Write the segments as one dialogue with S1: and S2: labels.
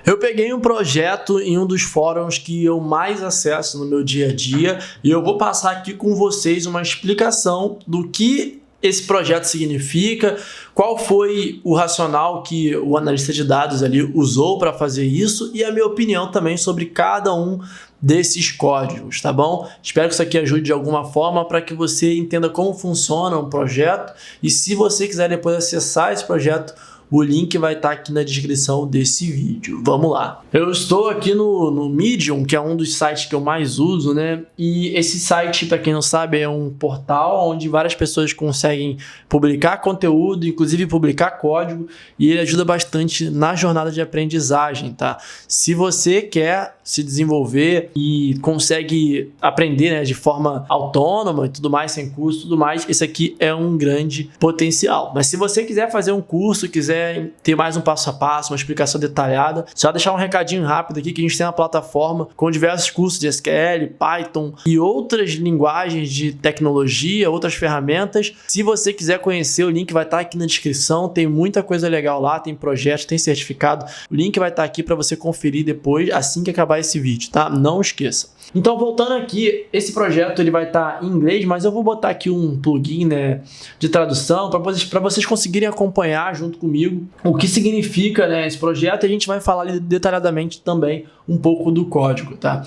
S1: Eu peguei um projeto em um dos fóruns que eu mais acesso no meu dia a dia e eu vou passar aqui com vocês uma explicação do que esse projeto significa, qual foi o racional que o analista de dados ali usou para fazer isso e a minha opinião também sobre cada um desses códigos, tá bom? Espero que isso aqui ajude de alguma forma para que você entenda como funciona um projeto e se você quiser depois acessar esse projeto, o link vai estar aqui na descrição desse vídeo. Vamos lá. Eu estou aqui no Medium, que é um dos sites que eu mais uso, né? E esse site, para quem não sabe, é um portal onde várias pessoas conseguem publicar conteúdo, inclusive publicar código, e ele ajuda bastante na jornada de aprendizagem, tá? Se você quer se desenvolver e consegue aprender, né, de forma autônoma e tudo mais, sem curso e tudo mais, esse aqui é um grande potencial. Mas se você quiser fazer um curso, quiser ter mais um passo a passo, uma explicação detalhada, só deixar um recadinho rápido aqui que a gente tem uma plataforma com diversos cursos de SQL, Python e outras linguagens de tecnologia, outras ferramentas. Se você quiser conhecer, o link vai estar aqui na descrição, tem muita coisa legal lá, tem projetos, tem certificado, o link vai estar aqui para você conferir depois, assim que acabar esse vídeo, tá? Não esqueça. Então, voltando aqui, esse projeto ele vai estar em inglês, mas eu vou botar aqui um plugin, né, de tradução para vocês conseguirem acompanhar junto comigo o que significa, né, esse projeto, e a gente vai falar detalhadamente também um pouco do código, tá?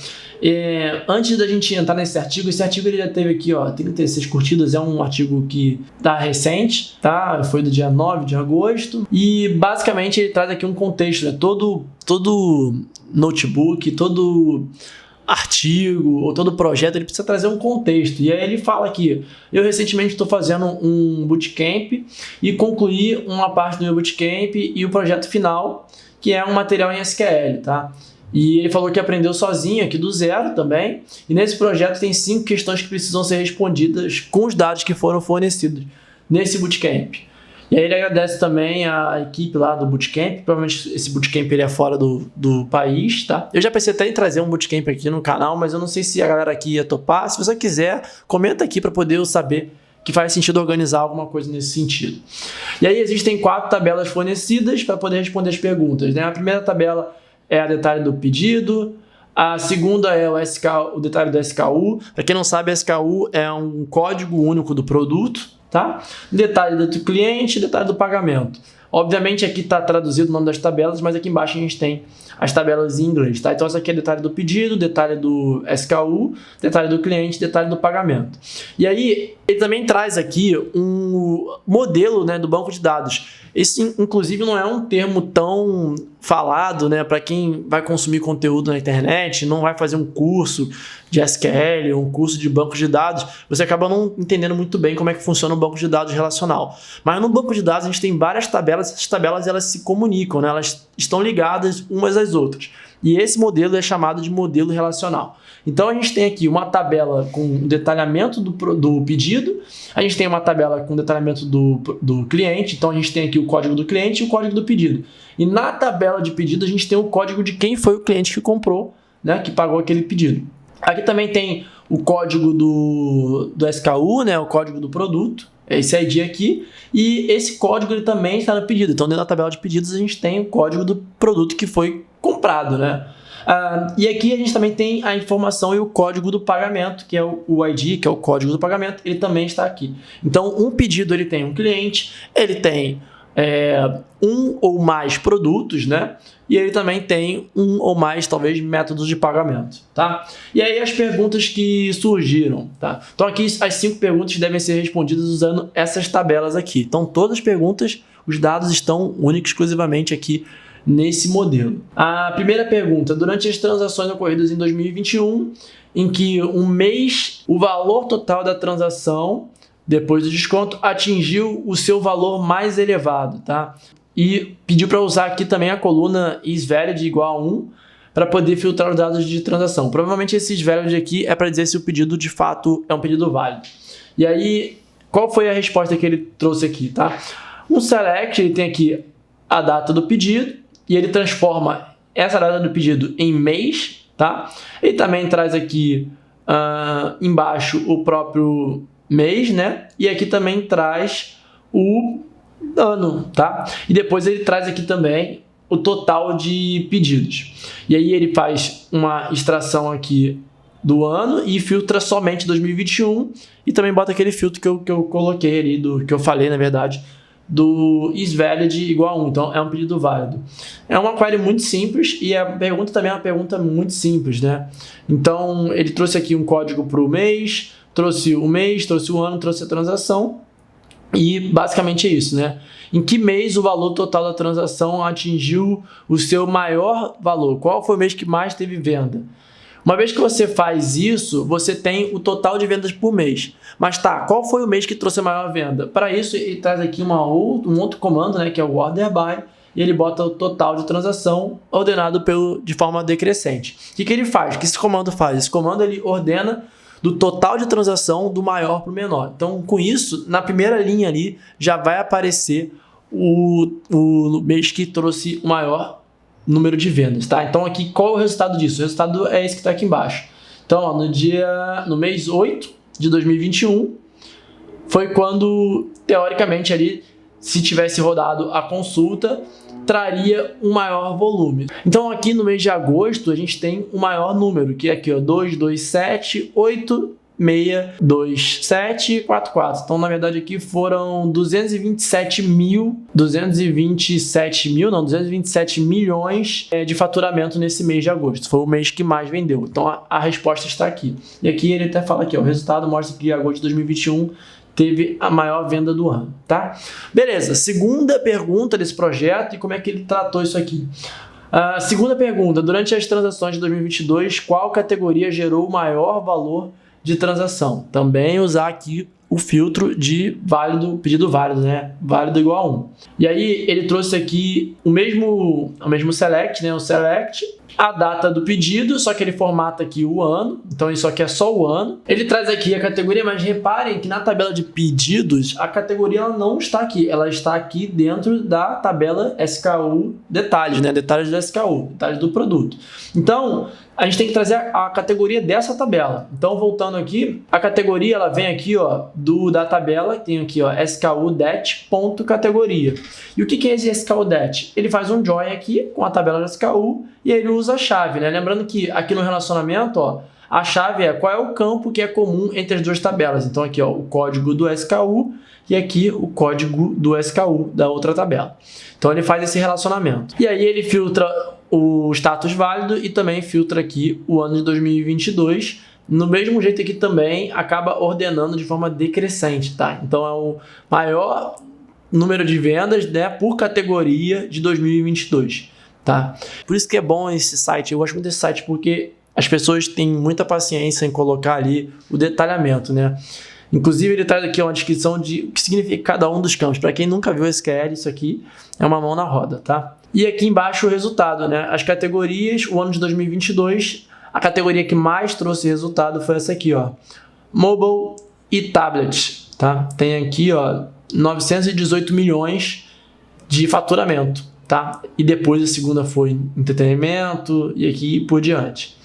S1: Antes da gente entrar nesse artigo, esse artigo ele já teve aqui, ó, 36 curtidas, é um artigo que tá recente, tá? Foi do dia 9 de agosto, e basicamente ele traz aqui um contexto, né? Todo notebook, todo artigo ou todo projeto, ele precisa trazer um contexto. E aí ele fala aqui, eu recentemente estou fazendo um bootcamp e concluí uma parte do meu bootcamp e o projeto final, que é um material em SQL, tá? E ele falou que aprendeu sozinho aqui do zero também. E nesse projeto tem 5 questões que precisam ser respondidas com os dados que foram fornecidos nesse bootcamp. E aí ele agradece também a equipe lá do bootcamp, provavelmente esse bootcamp ele é fora do país, tá? Eu já pensei até em trazer um bootcamp aqui no canal, mas eu não sei se a galera aqui ia topar. Se você quiser, comenta aqui para poder eu saber que faz sentido organizar alguma coisa nesse sentido. E aí existem 4 tabelas fornecidas para poder responder as perguntas, né? A primeira tabela é a detalhe do pedido, a segunda é o detalhe do SKU. Para quem não sabe, SKU é um código único do produto, tá? Detalhe do cliente, detalhe do pagamento. Obviamente aqui está traduzido o nome das tabelas, mas aqui embaixo a gente tem as tabelas em inglês, tá? Então esse aqui é detalhe do pedido, detalhe do SKU, detalhe do cliente, detalhe do pagamento. E aí ele também traz aqui um modelo, né, do banco de dados. Esse, inclusive, não é um termo tão falado, né, para quem vai consumir conteúdo na internet, não vai fazer um curso de SQL, um curso de banco de dados, você acaba não entendendo muito bem como é que funciona o banco de dados relacional. Mas no banco de dados a gente tem várias tabelas, essas tabelas elas se comunicam, né, elas estão ligadas umas às outras. E esse modelo é chamado de modelo relacional. Então a gente tem aqui uma tabela com detalhamento do pedido, a gente tem uma tabela com detalhamento do cliente, então a gente tem aqui o código do cliente e o código do pedido. E na tabela de pedido a gente tem o código de quem foi o cliente que comprou, né, que pagou aquele pedido. Aqui também tem o código do SKU, né, o código do produto, é esse ID aqui, e esse código ele também está no pedido. Então dentro da tabela de pedidos a gente tem o código do produto que foi comprado, né? E aqui a gente também tem a informação e o código do pagamento, que é o ID, que é o código do pagamento, ele também está aqui. Então um pedido ele tem um cliente, ele tem um ou mais produtos, né? E ele também tem um ou mais, talvez, métodos de pagamento, tá? E aí as perguntas que surgiram, tá? Então aqui as 5 perguntas devem ser respondidas usando essas tabelas aqui. Então todas as perguntas, os dados estão únicos exclusivamente aqui nesse modelo. A primeira pergunta, durante as transações ocorridas em 2021, em que um mês o valor total da transação, depois do desconto, atingiu o seu valor mais elevado, tá? E pediu para usar aqui também a coluna isValid igual a 1 para poder filtrar os dados de transação. Provavelmente esse isValid aqui é para dizer se o pedido de fato é um pedido válido. E aí, qual foi a resposta que ele trouxe aqui, tá? Um select, ele tem aqui a data do pedido e ele transforma essa data do pedido em mês, tá? Ele também traz aqui embaixo o próprio mês, né? E aqui também traz o ano, tá? E depois ele traz aqui também o total de pedidos. E aí ele faz uma extração aqui do ano e filtra somente 2021 e também bota aquele filtro que eu coloquei ali, que eu falei, na verdade, do isValid igual a 1, então é um pedido válido. É uma query muito simples e a pergunta também é uma pergunta muito simples, né? Então ele trouxe aqui um código para o mês, trouxe o ano, trouxe a transação e basicamente é isso, né? Em que mês o valor total da transação atingiu o seu maior valor? Qual foi o mês que mais teve venda? Uma vez que você faz isso, você tem o total de vendas por mês. Mas tá, qual foi o mês que trouxe a maior venda? Para isso, ele traz aqui um outro comando, né, que é o order by, e ele bota o total de transação ordenado de forma decrescente. O que ele faz? O que esse comando faz? Esse comando ele ordena do total de transação do maior para o menor. Então, com isso, na primeira linha ali, já vai aparecer o mês que trouxe o maior número de vendas, tá? Então aqui, qual é o resultado disso? O resultado é esse que está aqui embaixo. Então, ó, no mês 8 de 2021, foi quando, teoricamente, ali, se tivesse rodado a consulta, traria um maior volume. Então aqui no mês de agosto, a gente tem o maior número, que é aqui, ó, 227.82744. Então, na verdade, aqui foram 227 milhões de faturamento nesse mês de agosto. Foi o mês que mais vendeu. Então, a resposta está aqui. E aqui ele até fala aqui, ó, o resultado mostra que agosto de 2021 teve a maior venda do ano, tá? Beleza, segunda pergunta desse projeto e como é que ele tratou isso aqui. Segunda pergunta, durante as transações de 2022, qual categoria gerou o maior valor de transação? Também usar aqui o filtro de válido, pedido válido, né? Válido igual a 1. E aí ele trouxe aqui o mesmo select, né? O select, a data do pedido, só que ele formata aqui o ano, então isso aqui é só o ano. Ele traz aqui a categoria, mas reparem que na tabela de pedidos, a categoria ela não está aqui, ela está aqui dentro da tabela SKU detalhes, né? Detalhes do SKU, detalhes do produto. Então, a gente tem que trazer a categoria dessa tabela. Então, voltando aqui, a categoria ela vem aqui, ó, da tabela, tem aqui, ó, SKU.det.categoria. E o que é esse SKU.det? Ele faz um join aqui com a tabela do SKU e ele usa a chave, né? Lembrando que aqui no relacionamento, ó, a chave é qual é o campo que é comum entre as duas tabelas. Então, aqui, ó, o código do SKU e aqui o código do SKU da outra tabela. Então, ele faz esse relacionamento. E aí, ele filtra o status válido e também filtra aqui o ano de 2022. No mesmo jeito aqui também acaba ordenando de forma decrescente, tá? Então é o maior número de vendas, né, por categoria de 2022, tá? Por isso que é bom esse site, eu gosto muito desse site porque as pessoas têm muita paciência em colocar ali o detalhamento, né? Inclusive ele traz aqui uma descrição de o que significa cada um dos campos. Para quem nunca viu SQL, isso aqui é uma mão na roda, tá? E aqui embaixo o resultado, né? As categorias, o ano de 2022, a categoria que mais trouxe resultado foi essa aqui, ó, Mobile e Tablet, tá? Tem aqui, ó, 918 milhões de faturamento, tá? E depois a segunda foi entretenimento e aqui por diante.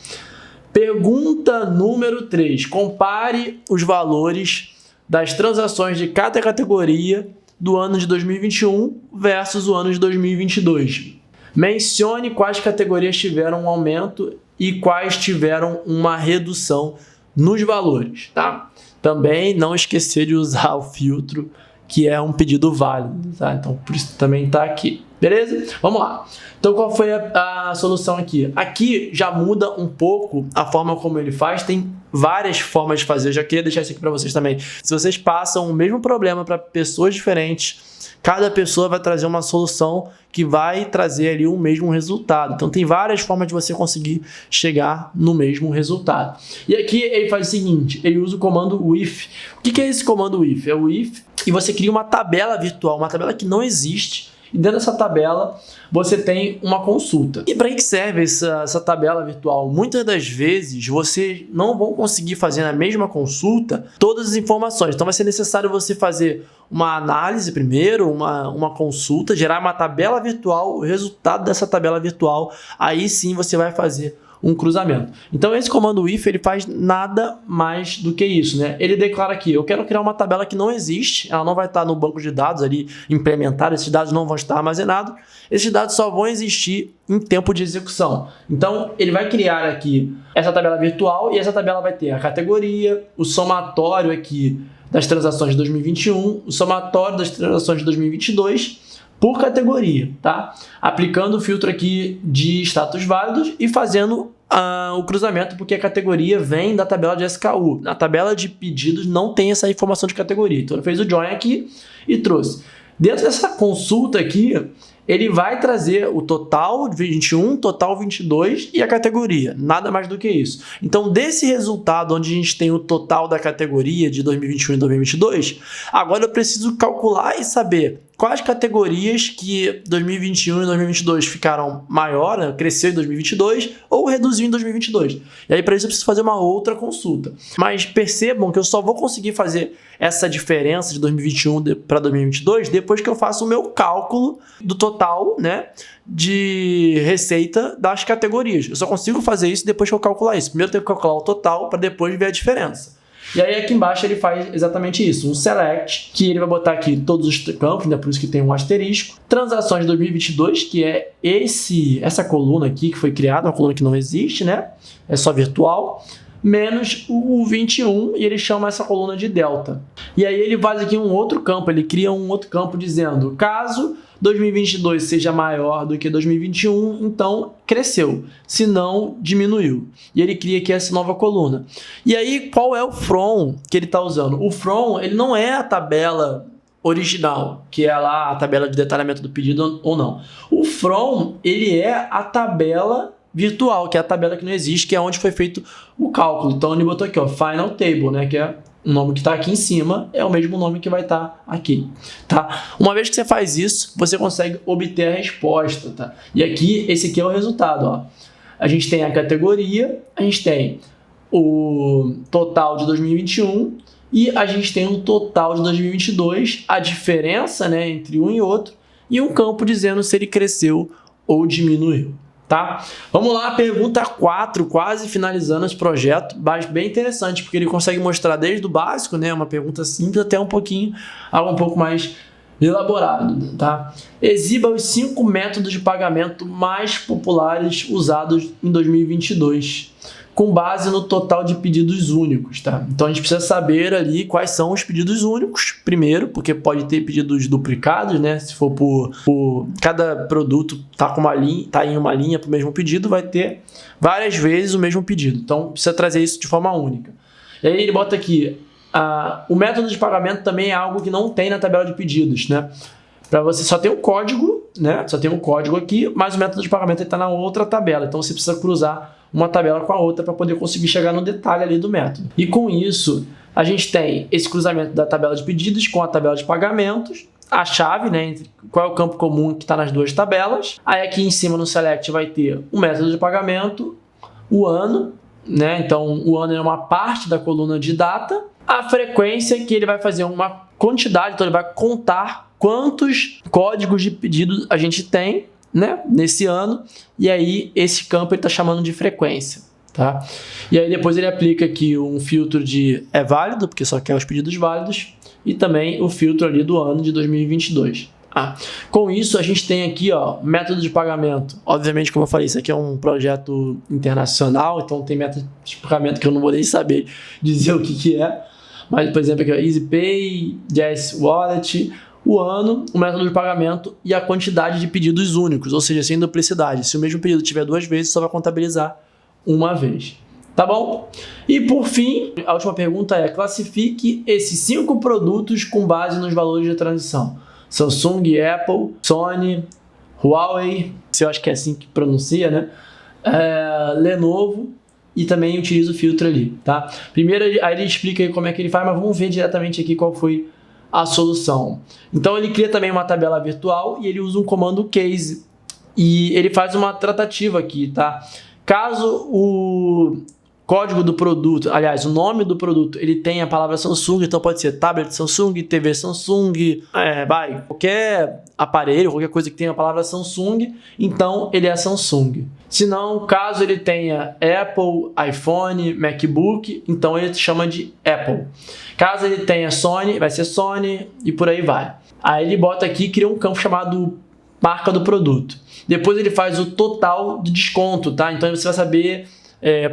S1: Pergunta número 3. Compare os valores das transações de cada categoria do ano de 2021 versus o ano de 2022. Mencione quais categorias tiveram um aumento e quais tiveram uma redução nos valores, tá? Também não esquecer de usar o filtro, que é um pedido válido, tá? Então, por isso também está aqui. Beleza? Vamos lá. Então, qual foi a solução aqui? Aqui já muda um pouco a forma como ele faz. Tem várias formas de fazer. Eu já queria deixar isso aqui para vocês também. Se vocês passam o mesmo problema para pessoas diferentes, cada pessoa vai trazer uma solução que vai trazer ali o mesmo resultado. Então, tem várias formas de você conseguir chegar no mesmo resultado. E aqui ele faz o seguinte, ele usa o comando if. O que é esse comando if? É o if e você cria uma tabela virtual, uma tabela que não existe. E dentro dessa tabela você tem uma consulta. E para que serve essa tabela virtual? Muitas das vezes vocês não vão conseguir fazer na mesma consulta todas as informações. Então vai ser necessário você fazer uma análise primeiro, uma consulta, gerar uma tabela virtual, o resultado dessa tabela virtual, aí sim você vai fazer um cruzamento. Então esse comando if ele faz nada mais do que isso, né? Ele declara aqui, eu quero criar uma tabela que não existe, ela não vai estar no banco de dados ali implementada, esses dados não vão estar armazenados, esses dados só vão existir em tempo de execução. Então ele vai criar aqui essa tabela virtual e essa tabela vai ter a categoria, o somatório aqui das transações de 2021, o somatório das transações de 2022 por categoria, tá? Aplicando o filtro aqui de status válidos e fazendo o cruzamento, porque a categoria vem da tabela de SKU. Na tabela de pedidos não tem essa informação de categoria. Então ele fez o join aqui e trouxe. Dentro dessa consulta aqui, ele vai trazer o total 21, total 22 e a categoria, nada mais do que isso. Então, desse resultado, onde a gente tem o total da categoria de 2021 e 2022, agora eu preciso calcular e saber quais categorias que 2021 e 2022 ficaram maior, né? Cresceu em 2022 ou reduziu em 2022. E aí, para isso, eu preciso fazer uma outra consulta. Mas percebam que eu só vou conseguir fazer essa diferença de 2021 para 2022 depois que eu faço o meu cálculo do total, né, de receita das categorias. Eu só consigo fazer isso depois que eu calcular isso. Primeiro eu tenho que calcular o total para depois ver a diferença. E aí aqui embaixo ele faz exatamente isso, um select, que ele vai botar aqui todos os campos, né, por isso que tem um asterisco. Transações de 2022, que é essa coluna aqui que foi criada, uma coluna que não existe, né, é só virtual, menos o 21, e ele chama essa coluna de delta. E aí ele faz aqui um outro campo, ele cria um outro campo dizendo, caso 2022 seja maior do que 2021, então cresceu, se não, diminuiu. E ele cria aqui essa nova coluna. E aí, qual é o from que ele está usando? O from, ele não é a tabela original, que é lá a tabela de detalhamento do pedido ou não. O from, ele é a tabela virtual, que é a tabela que não existe, que é onde foi feito o cálculo. Então ele botou aqui, ó, final table, né, que é o nome que está aqui em cima, é o mesmo nome que vai estar aqui, tá? Uma vez que você faz isso, você consegue obter a resposta, tá? E aqui, esse aqui é o resultado, ó. A gente tem a categoria, a gente tem o total de 2021 e a gente tem o total de 2022, a diferença, né, entre um e outro, e um campo dizendo se ele cresceu ou diminuiu. Tá? Vamos lá, pergunta 4, quase finalizando esse projeto, mas bem interessante, porque ele consegue mostrar desde o básico, né, uma pergunta simples, até algo um pouco mais elaborado, tá? Exiba os 5 métodos de pagamento mais populares usados em 2022, com base no total de pedidos únicos, tá? Então a gente precisa saber ali quais são os pedidos únicos, primeiro, porque pode ter pedidos duplicados, né? Se for por cada produto tá em uma linha para o mesmo pedido, vai ter várias vezes o mesmo pedido. Então precisa trazer isso de forma única. E aí ele bota aqui, o método de pagamento também é algo que não tem na tabela de pedidos, né? Para você só tem o código, né? Só tem o código aqui, mas o método de pagamento está na outra tabela. Então você precisa cruzar uma tabela com a outra para poder conseguir chegar no detalhe ali do método. E com isso, a gente tem esse cruzamento da tabela de pedidos com a tabela de pagamentos, a chave, né? Qual é o campo comum que está nas duas tabelas. Aí aqui em cima no select vai ter o método de pagamento, o ano, né? Então o ano é uma parte da coluna de data, a frequência que ele vai fazer uma quantidade, então ele vai contar quantos códigos de pedido a gente tem, né, nesse ano, e aí esse campo ele está chamando de frequência, tá? E aí depois ele aplica aqui um filtro de é válido, porque só quer os pedidos válidos, e também o filtro ali do ano de 2022. Com isso a gente tem aqui, ó, método de pagamento. Obviamente, como eu falei, isso aqui é um projeto internacional, então tem método de pagamento que eu não vou nem saber dizer o que é, mas por exemplo aqui, ó, EasyPay, Jazz Wallet, o ano, o método de pagamento e a quantidade de pedidos únicos, ou seja, sem duplicidade. Se o mesmo pedido tiver 2 vezes, só vai contabilizar uma vez. Tá bom? E por fim, a última pergunta é: classifique esses 5 produtos com base nos valores de transição. Samsung, Apple, Sony, Huawei, se eu acho que é assim que pronuncia, né? Lenovo, e também utiliza o filtro ali, tá? Primeiro, aí ele explica aí como é que ele faz, mas vamos ver diretamente aqui qual foi a solução. Então ele cria também uma tabela virtual e ele usa um comando case e ele faz uma tratativa aqui, tá? Caso o código do produto, aliás, o nome do produto, ele tem a palavra Samsung, então pode ser tablet Samsung, TV Samsung, qualquer aparelho, qualquer coisa que tenha a palavra Samsung, então ele é Samsung. Se não, caso ele tenha Apple, iPhone, MacBook, então ele chama de Apple. Caso ele tenha Sony, vai ser Sony e por aí vai. Aí ele bota aqui e cria um campo chamado marca do produto. Depois ele faz o total de desconto, tá? Então você vai saber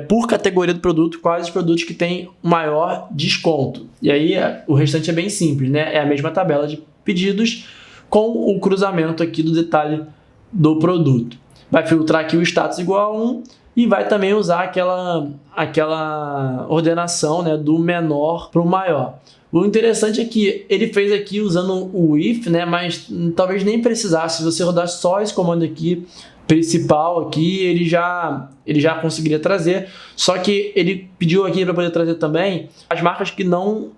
S1: por categoria do produto quais os produtos que têm maior desconto. E aí o restante é bem simples, né? É a mesma tabela de pedidos com o cruzamento aqui do detalhe do produto. Vai filtrar aqui o status igual a 1 e vai também usar aquela ordenação, né, do menor para o maior. O interessante é que ele fez aqui usando o if, né, mas talvez nem precisasse. Se você rodar só esse comando aqui, principal aqui, ele já conseguiria trazer. Só que ele pediu aqui para poder trazer também as marcas que não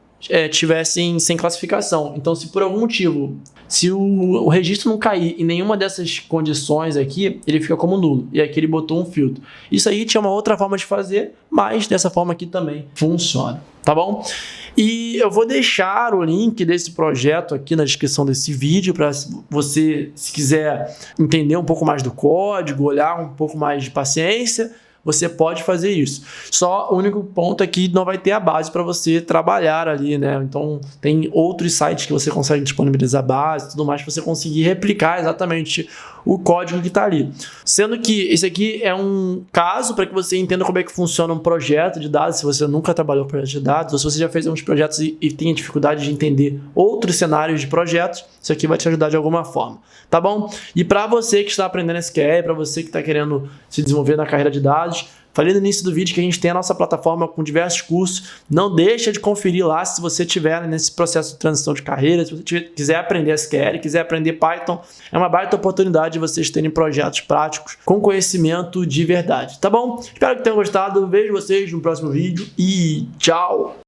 S1: tivessem sem classificação. Então, se por algum motivo, se o registro não cair em nenhuma dessas condições aqui, ele fica como nulo. E aqui ele botou um filtro. Isso aí tinha uma outra forma de fazer, mas dessa forma aqui também funciona, tá bom? E eu vou deixar o link desse projeto aqui na descrição desse vídeo para você, se quiser entender um pouco mais do código, olhar um pouco mais de paciência, você pode fazer isso. Só o único ponto é que não vai ter a base para você trabalhar ali, né? Então tem outros sites que você consegue disponibilizar base e tudo mais para você conseguir replicar exatamente o código que está ali. Sendo que esse aqui é um caso para que você entenda como é que funciona um projeto de dados, se você nunca trabalhou com projeto de dados, ou se você já fez uns projetos e tem dificuldade de entender outros cenários de projetos, isso aqui vai te ajudar de alguma forma, tá bom? E para você que está aprendendo SQL, para você que está querendo se desenvolver na carreira de dados, falei no início do vídeo que a gente tem a nossa plataforma com diversos cursos. Não deixa de conferir lá se você estiver nesse processo de transição de carreira, se você quiser aprender SQL, quiser aprender Python, é uma baita oportunidade de vocês terem projetos práticos com conhecimento de verdade, tá bom? Espero que tenham gostado, vejo vocês no próximo vídeo e tchau!